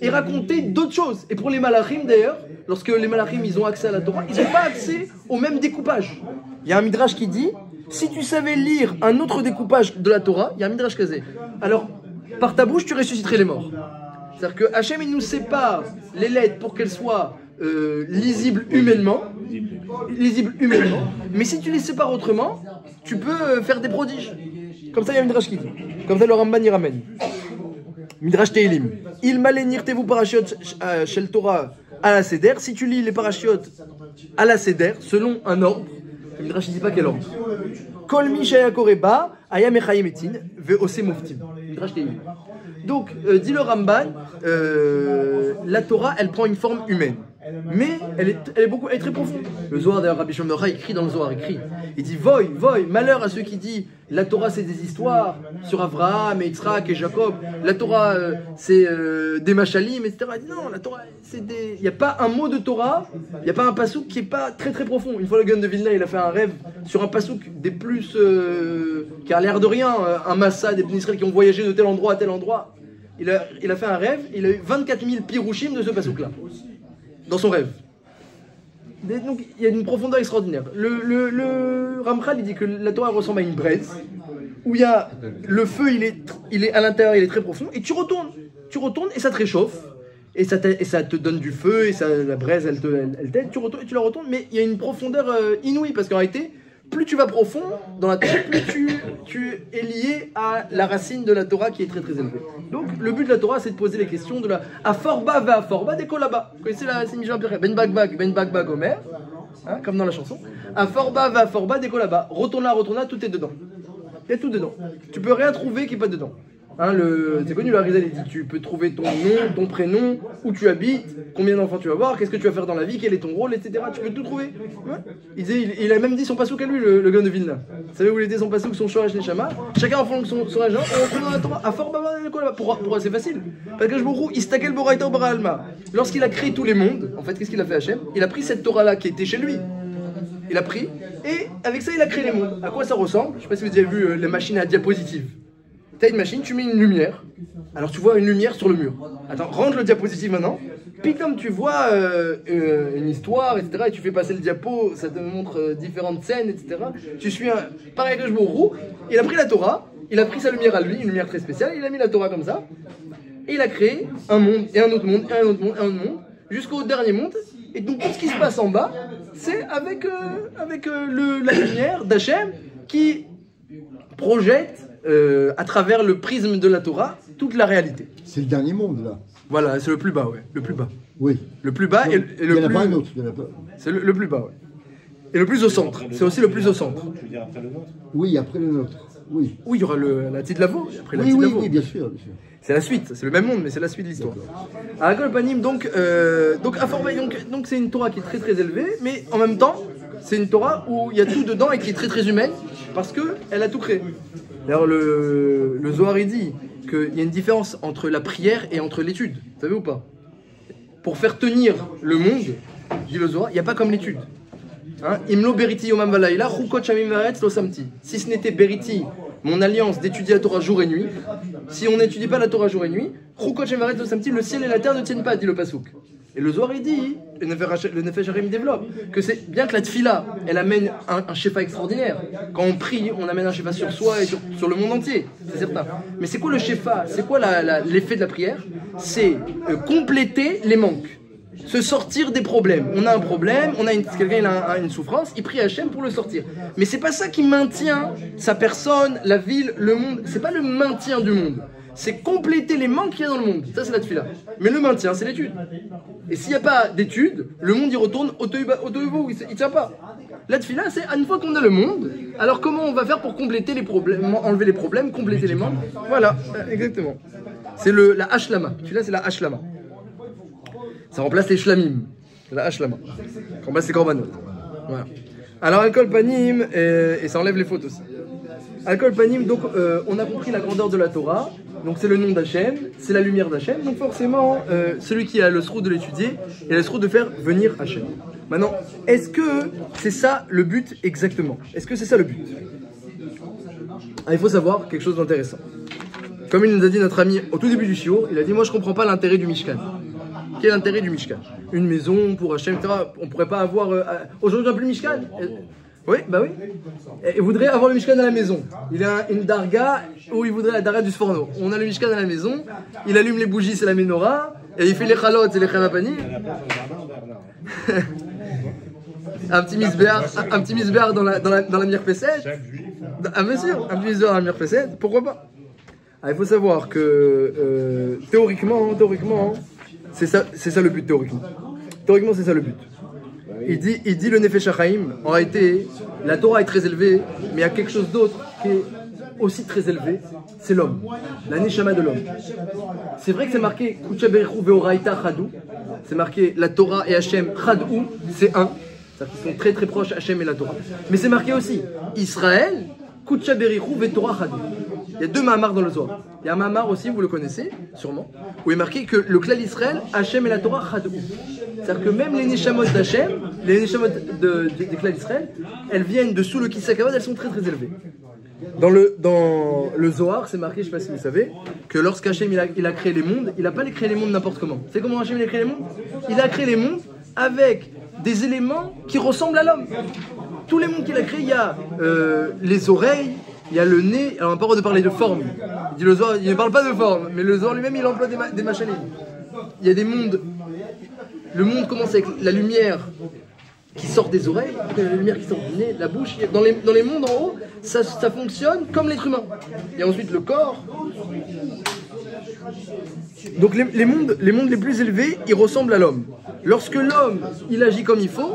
Et raconter d'autres choses. Et pour les malachim d'ailleurs, lorsque les malachim ils ont accès à la Torah, ils n'ont pas accès au même découpage. Il y a un midrash qui dit, si tu savais lire un autre découpage de la Torah, il y a un midrash kazé, alors par ta bouche tu ressusciterais les morts. C'est-à-dire que Hachem il nous sépare les lettres pour qu'elles soient lisibles humainement, mais si tu les sépares autrement, tu peux faire des prodiges. Comme ça il y a un midrash qui dit, comme ça le Ramban y ramène. Midrash Teilim. Il malénir tevu parashiot shel Torah à la Seder. Si tu lis les parashiot à la Seder, selon un ordre, le Midrash ne dit pas quel ordre. Kol mi shayakoreba ayam echayim etin ve'ose moftim. Midrash Teilim. Donc, dit le Ramban, la Torah, elle prend une forme humaine. mais elle est très profonde. Le Zohar, d'ailleurs, Rabbi Shimon écrit dans le Zohar, il dit voy, malheur à ceux qui disent la Torah c'est des histoires sur Abraham et Yitzhak et Jacob, la Torah c'est des machalim, etc. Il dit non, la Torah c'est des. Il n'y a pas un mot de Torah, il n'y a pas un pasouk qui n'est pas très très profond. Une fois le Gaon de Vilna, il a fait un rêve sur un pasouk des plus. Qui a l'air de rien, un massa des Israël qui ont voyagé de tel endroit à tel endroit. Il a fait un rêve, il a eu 24 000 pirouchim de ce pasouk-là, dans son rêve. Donc il y a une profondeur extraordinaire. Le Ramchal, il dit que la Torah ressemble à une braise, où il y a le feu, il est à l'intérieur, il est très profond, et tu retournes et ça te réchauffe, et ça te donne du feu, et la braise, elle t'aide, tu retournes et tu la retournes, mais il y a une profondeur inouïe, parce qu'en réalité, plus tu vas profond dans la Torah, plus tu es lié à la racine de la Torah qui est très très élevée. Donc le but de la Torah, c'est de poser les questions de la Aforba va Aforba des Kolaba. Vous connaissez la signification Ben Bag Omer, hein, comme dans la chanson. Aforba va Aforba des Kolaba. Retourne là, tout est dedans. Il y a tout dedans. Tu peux rien trouver qui n'est pas dedans. Hein, c'est connu, le Harizal, il dit tu peux trouver ton nom, ton prénom, où tu habites, combien d'enfants tu vas avoir, qu'est-ce que tu vas faire dans la vie, quel est ton rôle, etc. Tu peux tout trouver. Ouais. Il a même dit son pasouk à lui, le Gaon de Vilna. Vous savez où il était son pasouk, son Shoresh Neshama. Chacun en fonction de son région, on retrouve dans la Torah. À Fort Baba, c'est facile. Parce que je me Istakel Boraita Bara Alma. Lorsqu'il a créé tous les mondes, en fait, qu'est-ce qu'il a fait Hachem? Il a pris cette Torah-là qui était chez lui. Il a pris, et avec ça, il a créé les mondes. À quoi ça ressemble? Je ne sais pas si vous avez vu les machines à diapositive. Tu as une machine, tu mets une lumière, alors tu vois une lumière sur le mur. Attends, range le diapositive maintenant, puis comme tu vois une histoire, etc., et tu fais passer le diapo, ça te montre différentes scènes, etc. Tu suis pareil que je me roue, il a pris la Torah, il a pris sa lumière à lui, une lumière très spéciale, il a mis la Torah comme ça, et il a créé un monde, et un autre monde, et un autre monde, et un autre monde, jusqu'au dernier monde, et donc tout ce qui se passe en bas, c'est avec la lumière d'Hachem qui projette à travers le prisme de la Torah, toute la réalité. C'est le dernier monde, là. Voilà, c'est le plus bas, ouais. Le plus bas. Oui. Le plus bas et le plus... Il n'y en a pas un autre. C'est le plus bas, ouais. Et le plus au centre. C'est aussi le plus au centre. Tu veux dire après le nôtre? Oui, après le nôtre. Oui. Oui, il y aura la Tite Lavo. Après la oui, bien sûr. C'est la suite, c'est le même monde, mais c'est la suite de l'histoire. À Kolpanim, donc c'est une Torah qui est très très élevée, mais en même temps, c'est une Torah où il y a tout dedans et qui est très très humaine, parce qu'elle a tout créé. D'ailleurs, le Zohar il dit qu'il y a une différence entre la prière et entre l'étude. Vous savez ou pas? Pour faire tenir le monde, dit le Zohar, il n'y a pas comme l'étude. Imlo beriti yomam valayla, chukot shamim varetz lo samti. Si ce n'était beriti, mon alliance d'étudier la Torah jour et nuit, si on n'étudie pas la Torah jour et nuit, chukot shamim varetz lo samti, le ciel et la terre ne tiennent pas, dit le Pasouk. Et le Zohar il dit, le Nefesh Harim développe, que c'est bien que la Tfila, elle amène un shefa extraordinaire. Quand on prie, on amène un shefa sur soi et sur le monde entier, c'est certain. Mais c'est quoi le shefa? C'est quoi l'effet de la prière? C'est compléter les manques, se sortir des problèmes. On a un problème, quelqu'un a une souffrance, il prie Hachem pour le sortir. Mais c'est pas ça qui maintient sa personne, la ville, le monde. C'est pas le maintien du monde. C'est compléter les manques qu'il y a dans le monde. Ça, c'est la tefila. Mais le maintien, c'est l'étude. Et s'il n'y a pas d'étude, le monde, il retourne au tohu-bohu, il ne tient pas. La tefila, c'est une fois qu'on a le monde, alors comment on va faire pour compléter les problèmes, enlever les problèmes, compléter les manques? Voilà, exactement. C'est la hashlama. Tefila, c'est la hashlama. Ça remplace les shlamim. C'est la hashlama. Ça remplace les korbanot. Voilà. Alors, Al Kol Panim, et ça enlève les fautes aussi. Al Kol Panim, donc on a compris la grandeur de la Torah. Donc c'est le nom d'Hachem, c'est la lumière d'Hachem. Donc forcément, celui qui a le sroud de l'étudier, il a le sroud de faire venir Hachem. Maintenant, est-ce que c'est ça le but exactement? Est-ce que c'est ça le but? Il faut savoir quelque chose d'intéressant. Comme il nous a dit notre ami au tout début du shiur, il a dit moi je comprends pas l'intérêt du Mishkan. Quel est l'intérêt du Mishkan? Une maison pour Hachem, etc. On pourrait pas avoir... Aujourd'hui on n'a plus le Mishkan. Oui, bah oui. Il voudrait avoir le Mishkan à la maison. Il a une darga où il voudrait la darga du Sforno. On a le Mishkan à la maison, il allume les bougies, c'est la menorah, et il fait les chalot et les chamapani. Un petit misbéar dans la mirpesset. Ah bien sûr, un petit misbéar dans la mirpesset, pourquoi pas? Il faut savoir que théoriquement, c'est ça le but théoriquement. Théoriquement, c'est ça le but. Il dit le Nefesh HaChaim, en réalité, la Torah est très élevée, mais il y a quelque chose d'autre qui est aussi très élevé, c'est l'homme, la Neshama de l'homme. C'est vrai que c'est marqué Kucha Berichu Veoraita Chadu, c'est marqué la Torah et Hachem, Chadou, c'est un. C'est-à-dire qu'ils sont très très proches, Hachem et la Torah. Mais c'est marqué aussi Israël, Kutsha Berichou, Vetorah Chadou. Il y a deux Mahamar dans le Zohar. Il y a un Mahamar aussi, vous le connaissez sûrement, où il est marqué que le Klal Israël, Hachem et la Torah Chadou. C'est-à-dire que même les Neshamot d'Hachem, les Neshamot du Klal Israël, elles viennent de sous le Kisakavod, elles sont très très élevées. Dans le Zohar, c'est marqué, je ne sais pas si vous savez, que lorsqu'Hachem il a créé les mondes, il n'a pas créé les mondes n'importe comment. C'est comment Hachem il a créé les mondes? Il a créé les mondes avec des éléments qui ressemblent à l'homme. Tous les mondes qu'il a créés, il y a les oreilles, il y a le nez. Alors on n'a pas le droit de parler de forme. Il dit le Zohar, il ne parle pas de forme, mais le Zohar lui-même il emploie des machanim. Il y a des mondes. Le monde commence avec la lumière qui sort des oreilles, après la lumière qui sort du nez, la bouche. Dans les mondes en haut, ça fonctionne comme l'être humain. Et ensuite le corps. Donc les mondes les plus élevés, ils ressemblent à l'homme. Lorsque l'homme, il agit comme il faut,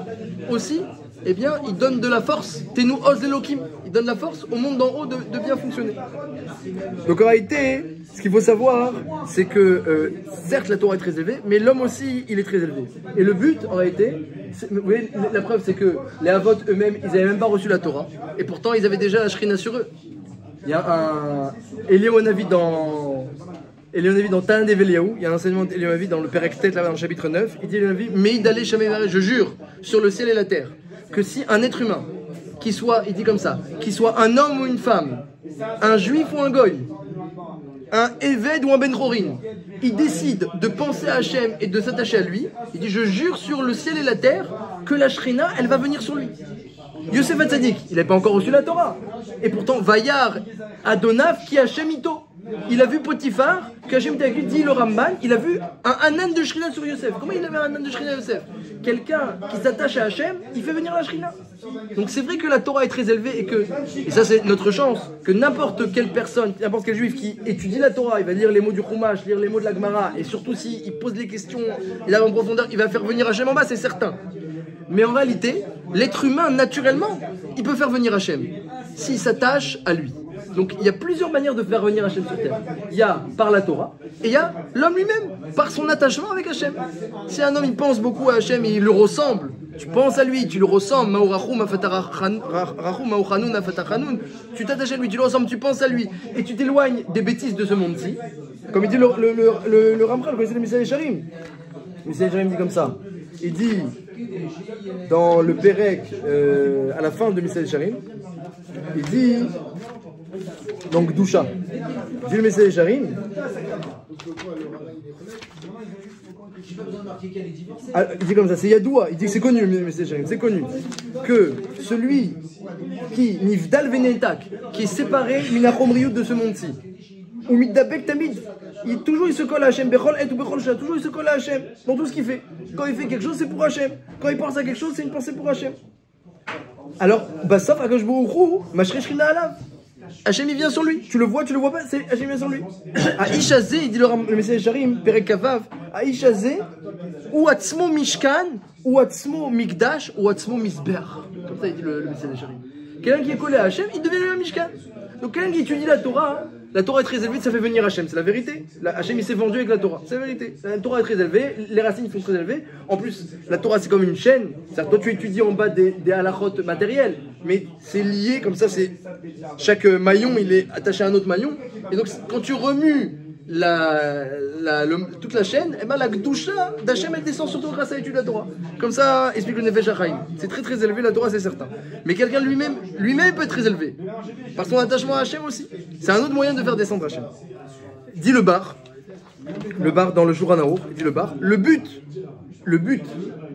aussi, eh bien, il donne de la force. Tenu os Elohim, il donne la force au monde d'en haut de bien fonctionner. Donc en réalité, ce qu'il faut savoir, c'est que certes la Torah est très élevée, mais l'homme aussi, il est très élevé. Et le but, en réalité, vous voyez, la preuve, c'est que les Avot eux-mêmes, ils n'avaient même pas reçu la Torah, et pourtant ils avaient déjà la Shrina sur eux. Il y a un Eliyahu dans Tan Develiaou, il y a un enseignement d'Eliyahu dans le Perek Tet, là dans le chapitre 9, il dit Eliyahu, Meidale Shamevare, je jure sur le ciel et la terre, que si un être humain, qui soit, il dit comme ça, qui soit un homme ou une femme, un juif ou un goy, un Eved ou un Ben Chorin, il décide de penser à Hachem et de s'attacher à lui, il dit je jure sur le ciel et la terre que la Shrina, elle va venir sur lui. Yosef Hatzadik, il n'avait pas encore reçu la Torah. Et pourtant, Vayar Adonav qui Hachem ito. Il a vu Potiphar, que Hachem était avec lui, dit le Ramban, il a vu un Hanan de Shrina sur Yosef. Comment il avait un Hanan de Shrina Yosef? Quelqu'un qui s'attache à Hachem, il fait venir la Shrina. Donc c'est vrai que la Torah est très élevée et ça c'est notre chance, que n'importe quelle personne, n'importe quel juif qui étudie la Torah, il va lire les mots du Chumash, lire les mots de la Gemara, et surtout s'il pose les questions, il a en profondeur, il va faire venir Hachem en bas, c'est certain. Mais en réalité, l'être humain, naturellement, il peut faire venir Hachem s'il s'attache à lui. Donc il y a plusieurs manières de faire venir Hachem sur terre. Il y a par la Torah, et il y a l'homme lui-même, par son attachement avec Hachem. Si un homme il pense beaucoup à Hachem et il le ressemble, tu penses à lui, tu le ressembles, tu t'attaches à lui, tu le ressembles, tu penses à lui, et tu t'éloignes des bêtises de ce monde-ci. Comme il dit le Ramchal, vous connaissez le Messiah Yesharim. Le Messiah Yesharim dit comme ça. Il dit dans le Pérec, à la fin de Messiah Yesharim, il dit donc Doucha. Il dit le Messiah Yesharim. Il dit comme ça, c'est Yadoua, il dit que c'est connu, le Messiah Yesharim, c'est connu que celui qui Nivdal Venetak, qui est séparé Minachomriyut de ce monde-ci, ou Middabek Tamid, toujours il se colle à Hachem, Bechol et ou Bechol Shah, toujours il se colle à Hachem dans tout ce qu'il fait. Quand il fait quelque chose, c'est pour Hachem. Quand il pense à quelque chose, c'est une pensée pour Hachem. Alors, Basaf Akash Baruch Hu, Mashre Shrina Alav. Hachem il vient sur lui, tu le vois pas, c'est Hachem vient sur lui. Aïchazé, il dit le Messiah Yesharim, Perek Kavav, Aïchazé, ou Atzmo Mishkan, ou Atzmo Mikdash, ou Atzmo Misber. Comme ça il dit le Messiah Yesharim. Quelqu'un qui est collé à Hachem, il devient le Mishkan. Donc quelqu'un qui étudie la Torah, la Torah est très élevée, ça fait venir Hachem, c'est la vérité. Hachem il s'est vendu avec la Torah, c'est la vérité. La Torah est très élevée, les racines sont très élevées. En plus, la Torah c'est comme une chaîne. C'est-à-dire, toi tu étudies en bas des halachot matériels, mais c'est lié comme ça. C'est chaque maillon il est attaché à un autre maillon. Et donc quand tu remues toute la chaîne, et ben la Gdusha d'Hachem elle descend sur toi grâce à l'étude de la Torah. Comme ça explique le Nefesh HaChaim. C'est très très élevé la Torah, c'est certain. Mais quelqu'un lui-même peut être très élevé par son attachement à Hachem aussi. C'est un autre moyen de faire descendre Hachem. Dit le bar dans le Shulchan Aruch, dit le bar. Le but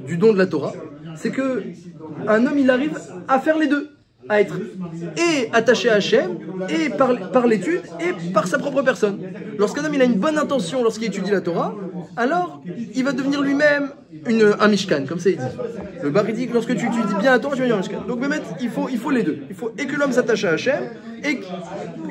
du don de la Torah, c'est que un homme il arrive à faire les deux. À être et attaché à Hachem, et par l'étude, et par sa propre personne. Lorsqu'un homme il a une bonne intention lorsqu'il étudie la Torah, alors il va devenir lui-même un Mishkan, comme ça il dit. Le Bar il dit que lorsque tu étudies bien la Torah, tu vas devenir un Mishkan. Donc Bémet, il faut les deux. Il faut et que l'homme s'attache à Hachem, et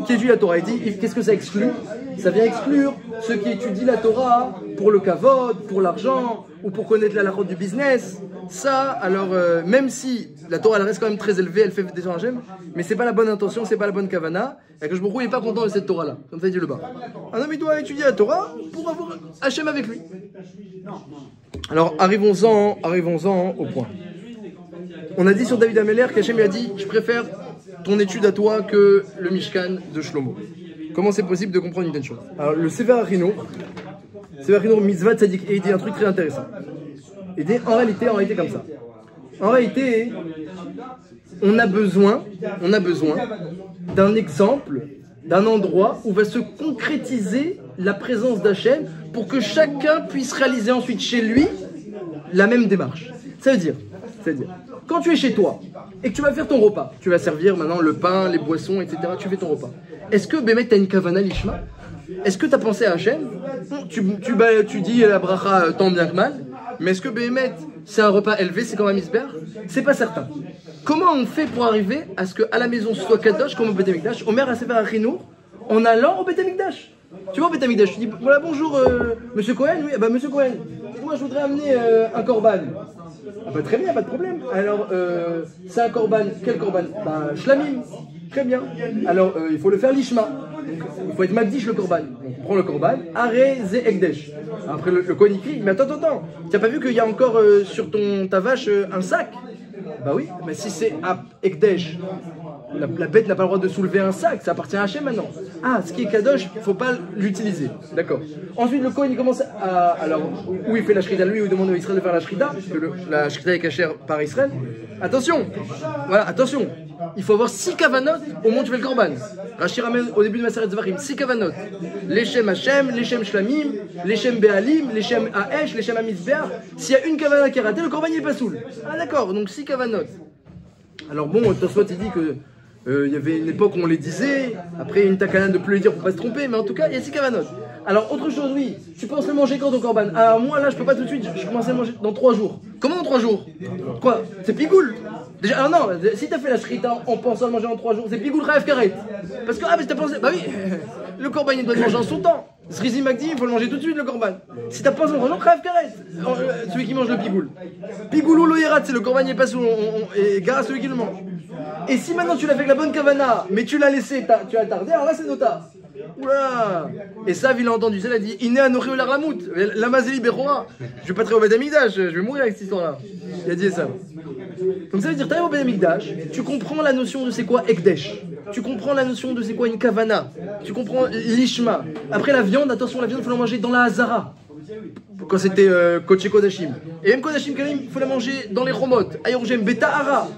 qu'il étudie la Torah. Il dit, qu'est-ce que ça exclut? ça vient exclure ceux qui étudient la Torah pour le kavod, pour l'argent ou pour connaître la halachot du business. Ça, alors, même si la Torah elle reste quand même très élevée, elle fait des gens Hachem, mais c'est pas la bonne intention, c'est pas la bonne kavana, et que je me trouve, il n'est pas content de cette Torah-là, comme ça dit le bas. Un homme il doit étudier la Torah pour avoir Hachem avec lui. Alors, arrivons-en au point. On a dit sur David Ameller qu'Hachem lui a dit, je préfère ton étude à toi que le Mishkan de Shlomo. Comment c'est possible de comprendre une telle chose? Alors, le Sefer HaChinour Mitzvah Tzadik, et il dit un truc très intéressant. Il dit en réalité comme ça. En réalité, on a besoin d'un exemple, d'un endroit où va se concrétiser la présence d'Hachem pour que chacun puisse réaliser ensuite chez lui la même démarche. Ça veut dire, quand tu es chez toi et que tu vas faire ton repas, tu vas servir maintenant le pain, les boissons, etc. Tu fais ton repas. Est-ce que Bémet, tu as une kavana lishma? Est-ce que tu as pensé à Hachem? Tu dis la bracha tant bien que mal, mais est-ce que Bémet, c'est un repas élevé, c'est comme un misber? C'est pas certain. Comment on fait pour arriver à ce qu'à la maison ce soit kadosh comme au Beth Amikdash, Omer à Sefer HaChinour, en allant au Beth Amikdash? Tu vas au Beth Amikdash, tu dis voilà bonjour monsieur Cohen, oui, bah monsieur Cohen, moi je voudrais amener un korban. Ah bah très bien, pas de problème. Alors c'est un korban, quel korban? Bah shlamim, très bien. Alors il faut le faire lishma. Il faut être magdish le korban. On prend le korban, are ze ekdesh. Après le Cohen écrit, mais attends, tu n'as pas vu qu'il y a encore sur ta vache un sac? Bah oui, mais si c'est à ekdesh, la bête n'a pas le droit de soulever un sac, ça appartient à Hachem maintenant. Ah, ce qui est kadosh, il ne faut pas l'utiliser. D'accord. Ensuite, le Cohen, il commence à. Alors, où il fait la shrita, lui, où il demande à Israël de faire la shrita, parce que la shrita est cachère par Israël. Attention, voilà, attention. Il faut avoir 6 kavanot au moment où tu fais le korban. Rashi ramène au début de Maseret Zvarim 6 kavanot. Leshem Hachem, Leshem Shlamim, Leshem Be'alim, Leshem Ha'esh, Leshem Ha'mizbeach. S'il y a une kavana qui est ratée, le korban il n'est pas soul. Ah d'accord, donc 6 kavanot. Alors bon, Tosfot il dit que il y avait une époque où on les disait, après une takana de plus les dire pour pas se tromper, mais en tout cas il y a 6 kavanot. Alors autre chose, oui, tu penses le manger quand au korban? Ah moi là je peux pas tout de suite, je commence à le manger dans 3 jours. Comment dans 3 jours? Quoi? C'est pigoule. Déjà, ah non, si t'as fait la shrita en pensant le manger en 3 jours, c'est pigoule Raev Karet. Parce que, ah mais t'as pensé, bah oui, le korban il doit le manger en son temps. Srizi Magdi, il faut le manger tout de suite le korban. Si t'as pensé en 3 jours, Raev Karet, celui qui mange le pigoule. Pigoulou loyerat, c'est le korban il est pas sous, et gara celui qui le mange. Et si maintenant tu l'as fait avec la bonne kavana, mais tu l'as laissé, tu as tardé, alors là c'est nota. Oula! Et ça, il a entendu, ça, il a dit Iné Anoché Olarlamout, Lamazeli Berora. Je vais pas très au Beth Amikdash, je vais mourir avec cette histoire-là. Il a dit ça. Donc ça veut dire, tu arrives au Beth Amikdash, tu comprends la notion de c'est quoi Ekdesh, tu comprends la notion de c'est quoi une Kavana, tu comprends l'Ishma. Après la viande, attention, la viande, il faut la manger dans la Hazara. Quand c'était Kodesh Kodashim. Et même Kodashim Kalim, il faut la manger dans les Chomot, Ayorjem Beta Hara.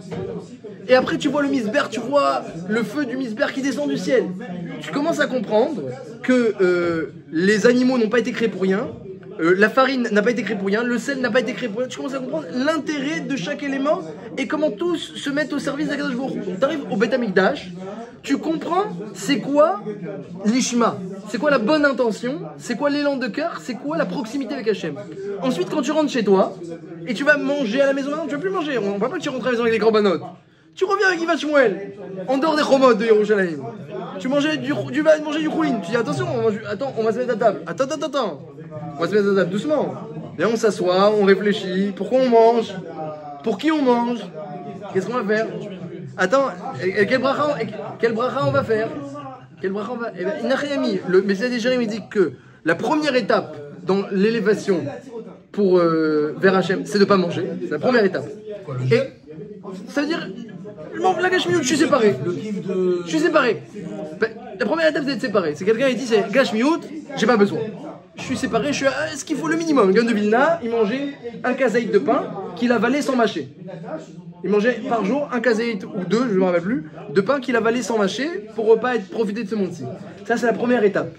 Et après tu vois le misber, tu vois le feu du misber qui descend du ciel. Tu commences à comprendre que les animaux n'ont pas été créés pour rien, la farine n'a pas été créée pour rien, le sel n'a pas été créé pour rien. Tu commences à comprendre l'intérêt de chaque élément et comment tous se mettent au service d'Akadosh Baruch Hu. Tu arrives au Beth Amikdash, tu comprends c'est quoi l'ishma, c'est quoi la bonne intention, c'est quoi l'élan de cœur, c'est quoi la proximité avec Hachem. Ensuite quand tu rentres chez toi et tu vas manger à la maison, non, tu ne vas plus manger, on ne va pas que tu rentres à la maison avec les corbanotes. Tu reviens avec Ivan Shmuel, en dehors des chomot de Yerushalayim. Tu vas manger du choulin. Tu dis attention, on va se mettre à table. Attends. On va se mettre à table doucement. Et on s'assoit, on réfléchit. Pourquoi on mange? Pour qui on mange? Qu'est-ce qu'on va faire? Attends, quel bracha on va faire? Quel bracha on va... Eh bien, Nachayami, le Messiah des Jérémie dit que la première étape dans l'élévation pour vers Hachem, c'est de ne pas manger. C'est la première étape. Et ça veut dire... La gashmiout, je suis séparé. Je suis séparé. La première étape, c'est d'être séparé. C'est quelqu'un qui dit c'est gashmiout, j'ai pas besoin. Je suis séparé, je suis à ce qu'il faut le minimum. Le gars de Vilna, il mangeait un kazaït de pain qu'il avalait sans mâcher. Il mangeait par jour un kazaït ou 2, je ne me rappelle plus, de pain qu'il avalait sans mâcher pour ne pas profiter de ce monde-ci. Ça, c'est la première étape.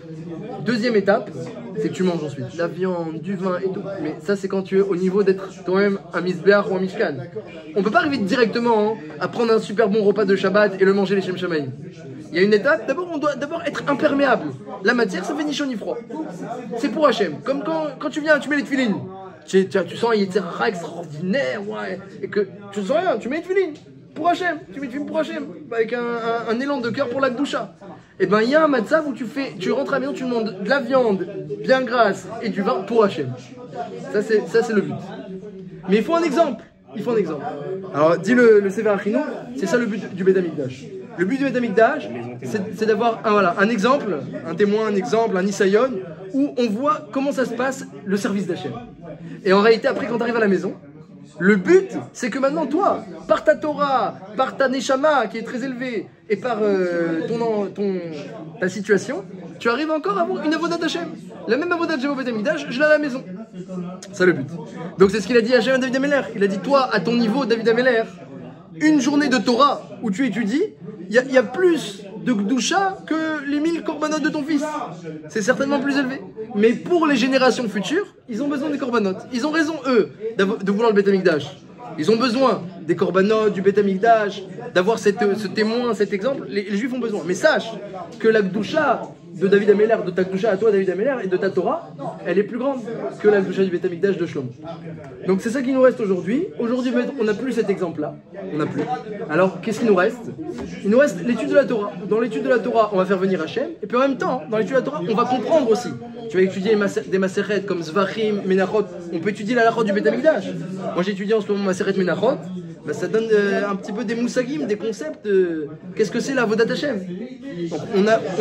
Deuxième étape, c'est que tu manges ensuite la viande, du vin et tout. Mais ça, c'est quand tu es au niveau d'être toi-même un misbeach ou un mishkan. On ne peut pas arriver directement à prendre un super bon repas de Shabbat et le manger les Shem Shamaïm. Il y a une étape, d'abord on doit d'abord être imperméable. La matière, ça fait ni chaud ni froid. C'est pour Hachem. Comme quand tu viens, tu mets les tefilines. Tu sens un yitzhara extraordinaire, ouais. Et que tu ne sens rien, tu mets les tefilines. Pour Hachem, tu mets les tefilines pour Hachem. Avec un élan de cœur pour la Kedusha. Et ben il y a un matzav où tu rentres à la maison, tu demandes de la viande bien grasse et du vin pour Hachem. Ça c'est le but. Mais il faut un exemple. Alors dit le Sefer Achinu, c'est ça le but du Beit HaMikdash. Le but du Beit HaMikdash, c'est d'avoir un exemple, un témoin, un exemple, un nisayon, où on voit comment ça se passe le service d'Hachem. Et en réalité, après, quand tu arrives à la maison, le but, c'est que maintenant, toi, par ta Torah, par ta Neshama, qui est très élevée, et par ta situation, tu arrives encore à avoir une avodat d'Hachem. La même avodat d'Hachem au Beit HaMikdash, je l'ai à la maison. C'est le but. Donc c'est ce qu'il a dit à Hachem à David Ameller. Il a dit, toi, à ton niveau, David Ameller, une journée de Torah où tu étudies, il y a plus de Gdusha que les 1000 korbanot de ton fils. C'est certainement plus élevé. Mais pour les générations futures, ils ont besoin des korbanot. Ils ont raison, eux, de vouloir le Beit HaMikdash. Ils ont besoin des korbanot, du Beit HaMikdash, d'avoir ce témoin, cet exemple. Les Juifs ont besoin. Mais sache que la Gdusha de David Ameller, de ta Gdusha à toi, David Ameller, et de ta Torah, elle est plus grande que la Gdusha du Beit HaMikdash de Shlomo. Donc c'est ça qui nous reste aujourd'hui. Aujourd'hui, on n'a plus cet exemple-là. On n'a plus. Alors, qu'est-ce qui nous reste? Il nous reste l'étude de la Torah. Dans l'étude de la Torah, on va faire venir Hachem. Et puis en même temps, dans l'étude de la Torah, on va comprendre aussi. Tu vas étudier des Maseret comme Zvachim, Menachot. On peut étudier la Lachot du Beit HaMikdash. Moi, j'étudie en ce moment Maseret Menachot. Ben, ça donne un petit peu des moussagim, des concepts. Qu'est-ce que c'est la Avodat Hashem? Donc,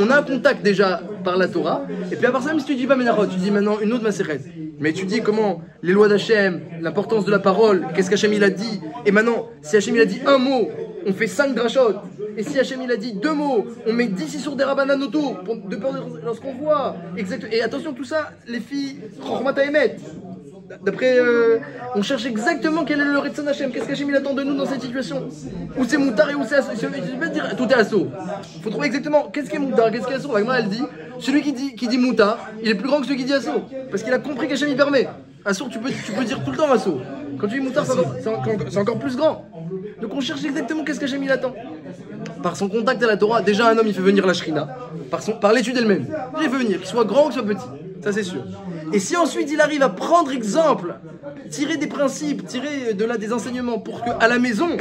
on a un contact déjà par la Torah. Et puis à part ça, même si tu dis pas Menachot, tu dis maintenant une autre Maseret. Mais tu dis comment les lois d'Hachem, l'importance de la parole, qu'est-ce qu'Hachem il a dit. Et maintenant, si Hachem il a dit un mot, on fait 5 drachot. Et si Hachem il a dit 2 mots, on met 10 sur des rabanan autour, de peur lorsqu'on voit. Exact. Et attention, tout ça, les filles, Chormat Haemet. D'après, on cherche exactement quel est le Retzon Hachem. Qu'est-ce qu'Hachem il attend de nous dans cette situation? Où c'est Moutar et où c'est Asso. Je vais pas dire tout est Asso. Il faut trouver exactement qu'est-ce qui est Moutar, qu'est-ce qui est Asso. Elle dit, celui qui dit Moutar, il est plus grand que celui qui dit Asso. Parce qu'il a compris qu'Hachem il permet. Asso, tu peux dire tout le temps Asso. Quand tu dis Moutar, c'est encore plus grand. Donc on cherche exactement qu'est-ce qu'Hachem il attend. Par son contact à la Torah, déjà un homme il fait venir la Shrina. Par l'étude elle-même. Il fait venir, qu'il soit grand ou qu'il soit petit. Ça c'est sûr. Et si ensuite il arrive à prendre exemple, tirer des principes, tirer de là des enseignements pour qu'à la maison,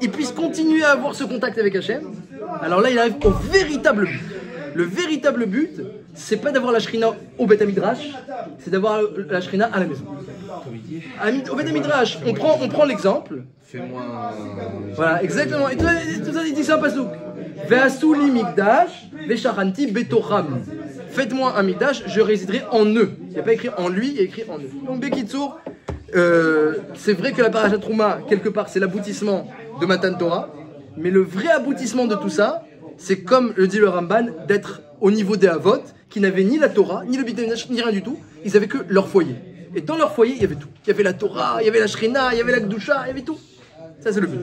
il puisse continuer à avoir ce contact avec Hachem, alors là il arrive au véritable but. Le véritable but, c'est pas d'avoir la Shrina au Beit HaMidrash, c'est d'avoir la Shrina à la maison. Au Beit HaMidrash, on prend l'exemple. Fais-moi. Voilà, exactement. Et tout ça, il dit c'est un pasouk. Ve'asu li mikdash, ve'shachanti betocham. Faites-moi un mikdash, je résiderai en eux. Il n'y a pas écrit en lui, il y a écrit en eux. Donc Bekitsour, c'est vrai que la parashat Trouma, quelque part, c'est l'aboutissement de Matan Torah, mais le vrai aboutissement de tout ça, c'est comme le dit le Ramban, d'être au niveau des Avot, qui n'avaient ni la Torah, ni le Beit HaMikdash, ni rien du tout. Ils avaient que leur foyer. Et dans leur foyer, il y avait tout. Il y avait la Torah, il y avait la Shrina, il y avait la Gdusha, il y avait tout. Ça, c'est le but.